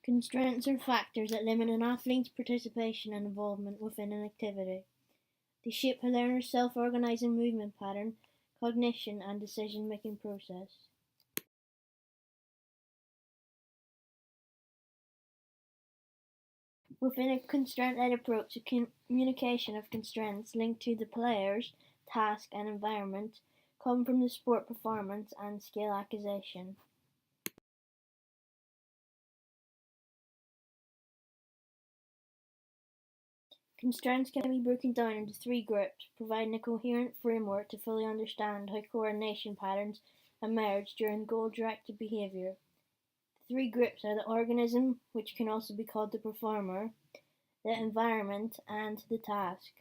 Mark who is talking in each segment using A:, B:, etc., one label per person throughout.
A: Constraints are factors that limit an athlete's participation and involvement within an activity. They shape a learner's self-organizing movement pattern, cognition, and decision-making process. Within a constraint-led approach, the communication of constraints linked to the players, task, and environment come from the sport performance and skill acquisition. Constraints can be broken down into three groups, providing a coherent framework to fully understand how coordination patterns emerge during goal-directed behavior. The three groups are the organism, which can also be called the performer, the environment, and the task.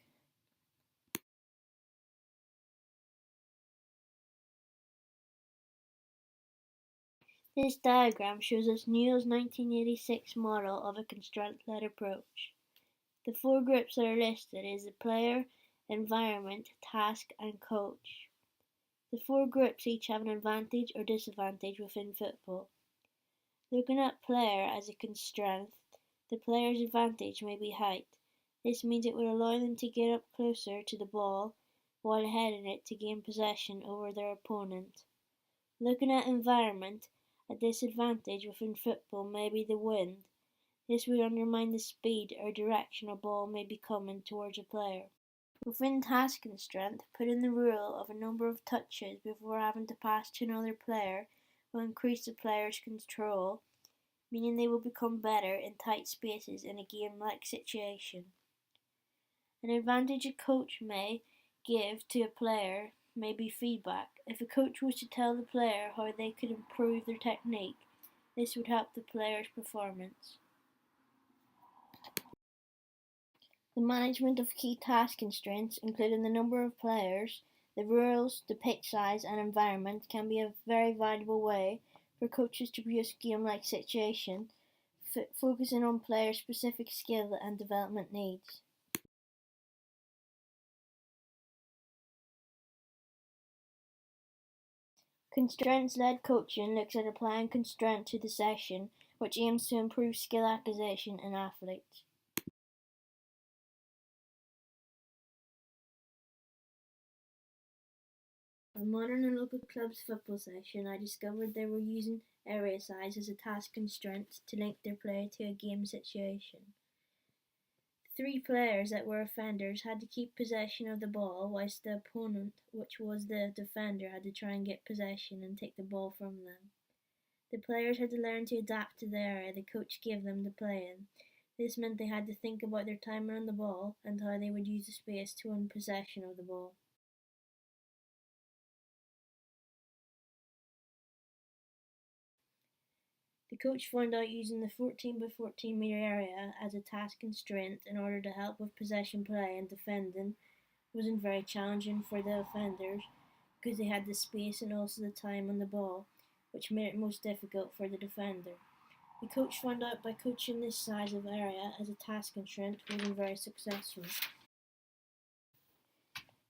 A: This diagram shows us Newell's 1986 model of a constraint-led approach. The four groups that are listed is the player, environment, task, and coach. The four groups each have an advantage or disadvantage within football. Looking at player as a constraint, the player's advantage may be height. This means it would allow them to get up closer to the ball while heading it to gain possession over their opponent. Looking at environment, a disadvantage within football may be the wind. This would undermine the speed or direction a ball may be coming towards a player. Within task constraint, putting the rule of a number of touches before having to pass to another player will increase the player's control, meaning they will become better in tight spaces in a game-like situation. An advantage a coach may give to a player may be feedback. If a coach was to tell the player how they could improve their technique, this would help the player's performance. The management of key task constraints, including the number of players, the rules, the pitch size, and environment, can be a very valuable way for coaches to produce game-like situations, focusing on player-specific skill and development needs. Constraints-led coaching looks at applying constraint to the session, which aims to improve skill acquisition in athletes. On modern and local clubs' football session, I discovered they were using area size as a task constraint to link their play to a game situation. Three players that were offenders had to keep possession of the ball, whilst the opponent, which was the defender, had to try and get possession and take the ball from them. The players had to learn to adapt to the area the coach gave them to play in. This meant they had to think about their timing on the ball and how they would use the space to win possession of the ball. The coach found out using the 14 by 14 meter area as a task constraint in order to help with possession play and defending wasn't very challenging for the offenders because they had the space and also the time on the ball, which made it most difficult for the defender. The coach found out by coaching this size of area as a task constraint wasn't very successful.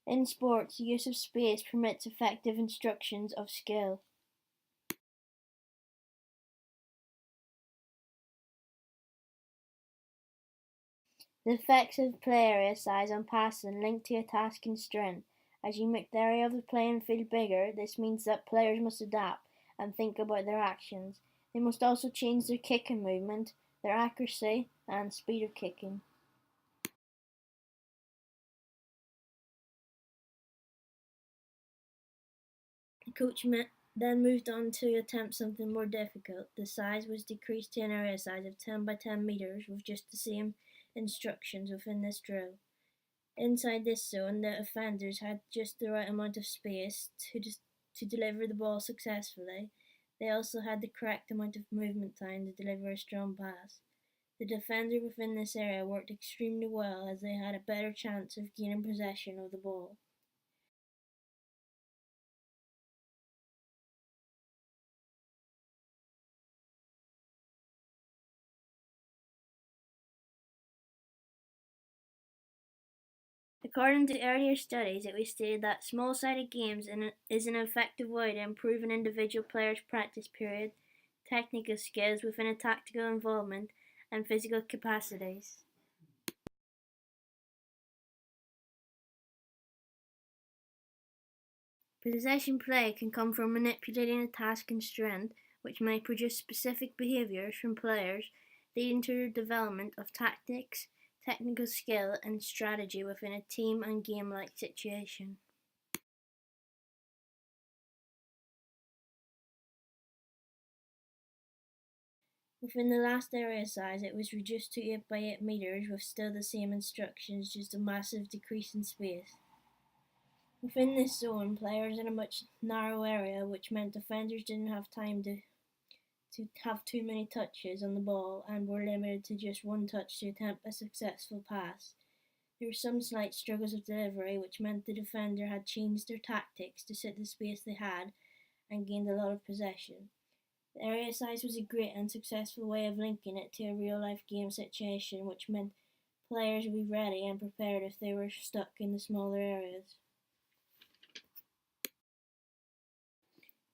A: In sports, the use of space permits effective instructions of skill. The effects of play area size on passing link to a task constraint. As you make the area of the playing field bigger, this means that players must adapt and think about their actions. They must also change their kicking movement, their accuracy, and speed of kicking. The coach then moved on to attempt something more difficult. The size was decreased to an area size of 10 by 10 meters with just the same instructions within this drill. Inside this zone, the offenders had just the right amount of space to deliver the ball successfully. They also had the correct amount of movement time to deliver a strong pass. The defender within this area worked extremely well as they had a better chance of gaining possession of the ball. According to earlier studies, it was stated that small-sided games is an effective way to improve an individual player's practice period, technical skills within a tactical involvement, and physical capacities. Possession play can come from manipulating a task constraint, which may produce specific behaviors from players, leading to the development of tactics, technical skill, and strategy within a team and game-like situation. Within the last area size, it was reduced to 8 by 8 meters with still the same instructions, just a massive decrease in space. Within this zone, players in a much narrow area, which meant defenders didn't have time to have too many touches on the ball and were limited to just one touch to attempt a successful pass. There were some slight struggles of delivery, which meant the defender had changed their tactics to suit the space they had and gained a lot of possession. The area size was a great and successful way of linking it to a real-life game situation, which meant players would be ready and prepared if they were stuck in the smaller areas.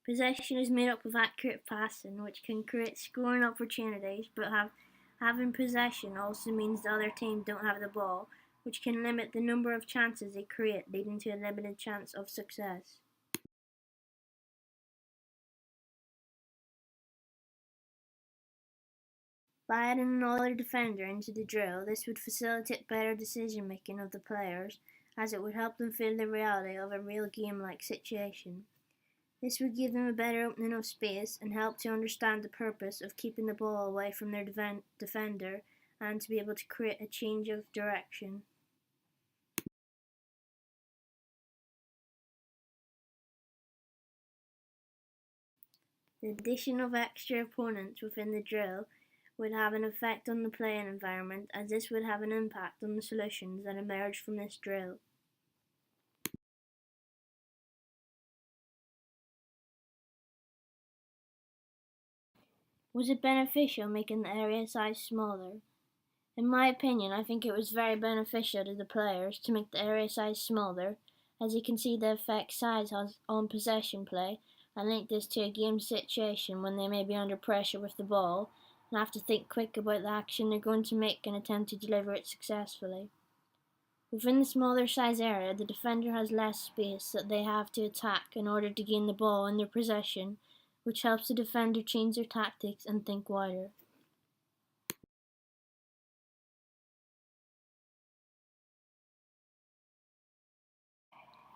A: Possession is made up of accurate passing, which can create scoring opportunities, but having possession also means the other team don't have the ball, which can limit the number of chances they create, leading to a limited chance of success. By adding another defender into the drill, this would facilitate better decision making of the players, as it would help them feel the reality of a real game-like situation. This would give them a better opening of space and help to understand the purpose of keeping the ball away from their defender and to be able to create a change of direction. The addition of extra opponents within the drill would have an effect on the playing environment, as this would have an impact on the solutions that emerge from this drill. Was it beneficial making the area size smaller? In my opinion, I think it was very beneficial to the players to make the area size smaller, as you can see the effect size has on possession play, and link this to a game situation when they may be under pressure with the ball and have to think quick about the action they're going to make and attempt to deliver it successfully. Within the smaller size area, the defender has less space that they have to attack in order to gain the ball in their possession, which helps the defender change their tactics and think wider.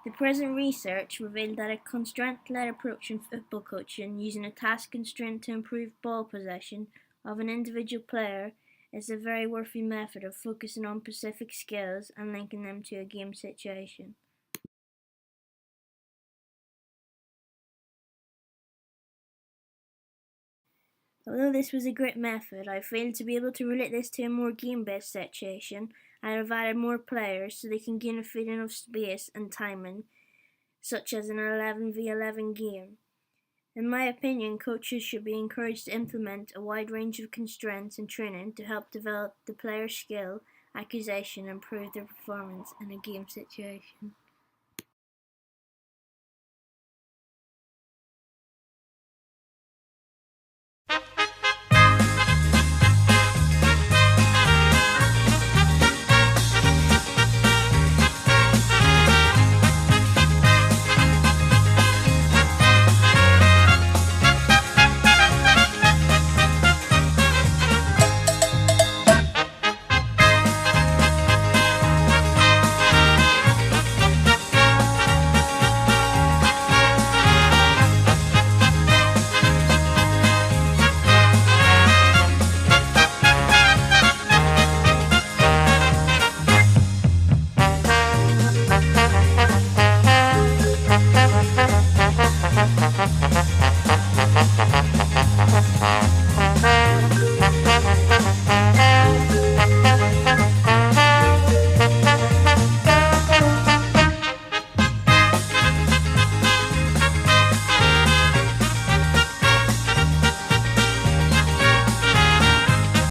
A: The present research revealed that a constraint-led approach in football coaching, using a task constraint to improve ball possession of an individual player, is a very worthy method of focusing on specific skills and linking them to a game situation. Although this was a great method, I failed to be able to relate this to a more game-based situation and have added more players so they can gain a feeling of space and timing, such as an 11v11 game. In my opinion, coaches should be encouraged to implement a wide range of constraints in training to help develop the player's skill, acquisition, and improve their performance in a game situation.